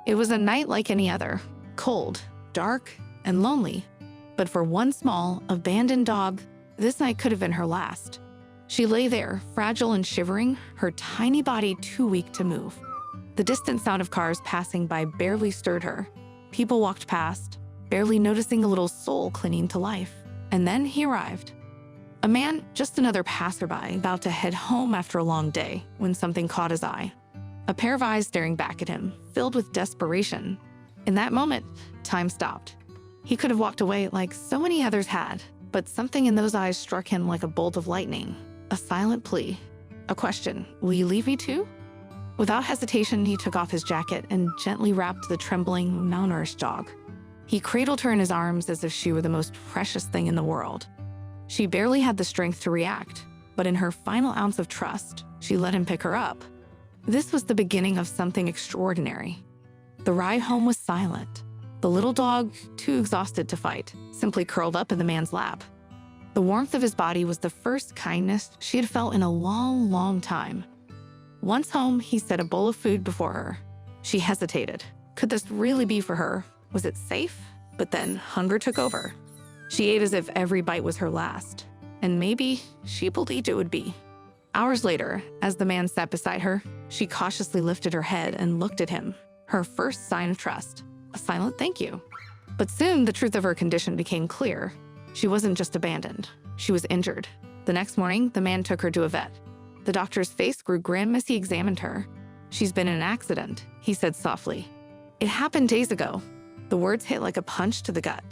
It was a night like any other, cold, dark, and lonely. But for one small, abandoned dog, this night could have been her last. She lay there, fragile and shivering, her tiny body too weak to move. The distant sound of cars passing by barely stirred her. People walked past, barely noticing a little soul clinging to life. And then he arrived. A man, just another passerby, about to head home after a long day, when something caught his eye. A pair of eyes staring back at him, filled with desperation. In that moment, time stopped. He could have walked away like so many others had, but something in those eyes struck him like a bolt of lightning. A silent plea. A question, will you leave me too? Without hesitation, he took off his jacket and gently wrapped the trembling, malnourished dog. He cradled her in his arms as if she were the most precious thing in the world. She barely had the strength to react, but in her final ounce of trust, she let him pick her up. This was the beginning of something extraordinary. The ride home was silent. The little dog, too exhausted to fight, simply curled up in the man's lap. The warmth of his body was the first kindness she had felt in a long, long time. Once home, he set a bowl of food before her. She hesitated. Could this really be for her? Was it safe? But then hunger took over. She ate as if every bite was her last. And maybe she believed it would be. Hours later, as the man sat beside her, she cautiously lifted her head and looked at him. Her first sign of trust. A silent thank you. But soon the truth of her condition became clear. She wasn't just abandoned. She was injured. The next morning, the man took her to a vet. The doctor's face grew grim as he examined her. She's been in an accident, he said softly. It happened days ago. The words hit like a punch to the gut.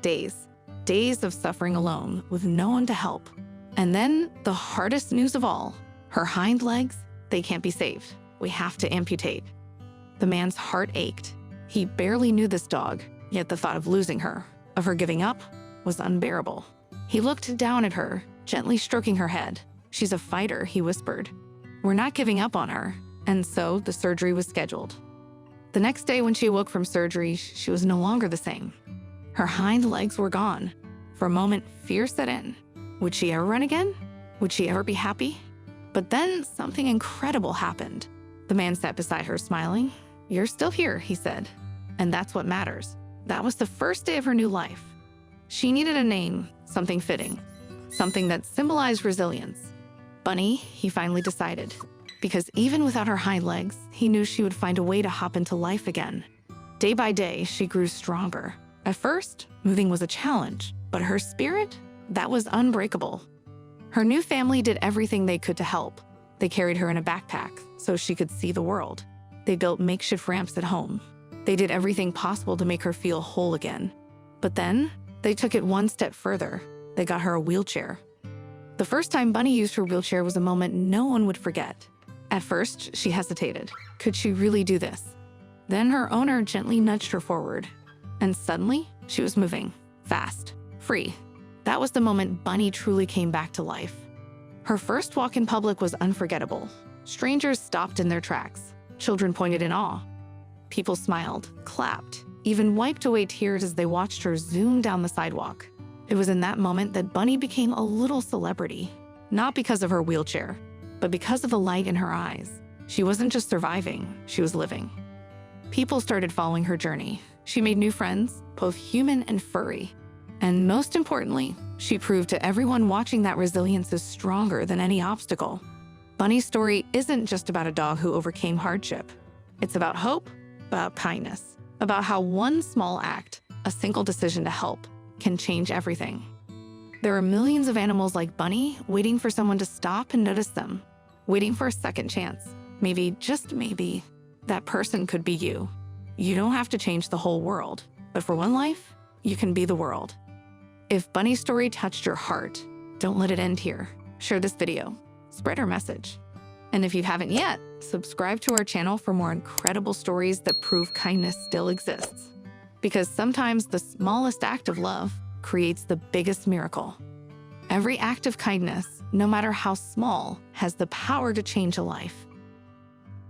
Days. Days of suffering alone, with no one to help. And then, the hardest news of all, her hind legs, they can't be saved. We have to amputate. The man's heart ached. He barely knew this dog, yet the thought of losing her, of her giving up, was unbearable. He looked down at her, gently stroking her head. She's a fighter, he whispered. We're not giving up on her. And so the surgery was scheduled. The next day when she awoke from surgery, she was no longer the same. Her hind legs were gone. For a moment, fear set in. Would she ever run again? Would she ever be happy? But then something incredible happened. The man sat beside her, smiling. You're still here, he said. And that's what matters. That was the first day of her new life. She needed a name, something fitting, something that symbolized resilience. Bunny, he finally decided, because even without her hind legs, he knew she would find a way to hop into life again. Day by day, she grew stronger. At first, moving was a challenge, but her spirit, that was unbreakable. Her new family did everything they could to help. They carried her in a backpack so she could see the world. They built makeshift ramps at home. They did everything possible to make her feel whole again. But then, they took it one step further. They got her a wheelchair. The first time Bunny used her wheelchair was a moment no one would forget. At first, she hesitated. Could she really do this? Then her owner gently nudged her forward. And suddenly, she was moving. Fast. Free. That was the moment Bunny truly came back to life. Her first walk in public was unforgettable. Strangers stopped in their tracks. Children pointed in awe. People smiled, clapped, even wiped away tears as they watched her zoom down the sidewalk. It was in that moment that Bunny became a little celebrity. Not because of her wheelchair, but because of the light in her eyes. She wasn't just surviving, she was living. People started following her journey. She made new friends, both human and furry. And most importantly, she proved to everyone watching that resilience is stronger than any obstacle. Bunny's story isn't just about a dog who overcame hardship. It's about hope, about kindness, about how one small act, a single decision to help, can change everything. There are millions of animals like Bunny waiting for someone to stop and notice them, waiting for a second chance. Maybe, just maybe, that person could be you. You don't have to change the whole world, but for one life, you can be the world. If Bunny's story touched your heart, don't let it end here. Share this video, spread her message. And if you haven't yet, subscribe to our channel for more incredible stories that prove kindness still exists. Because sometimes the smallest act of love creates the biggest miracle. Every act of kindness, no matter how small, has the power to change a life.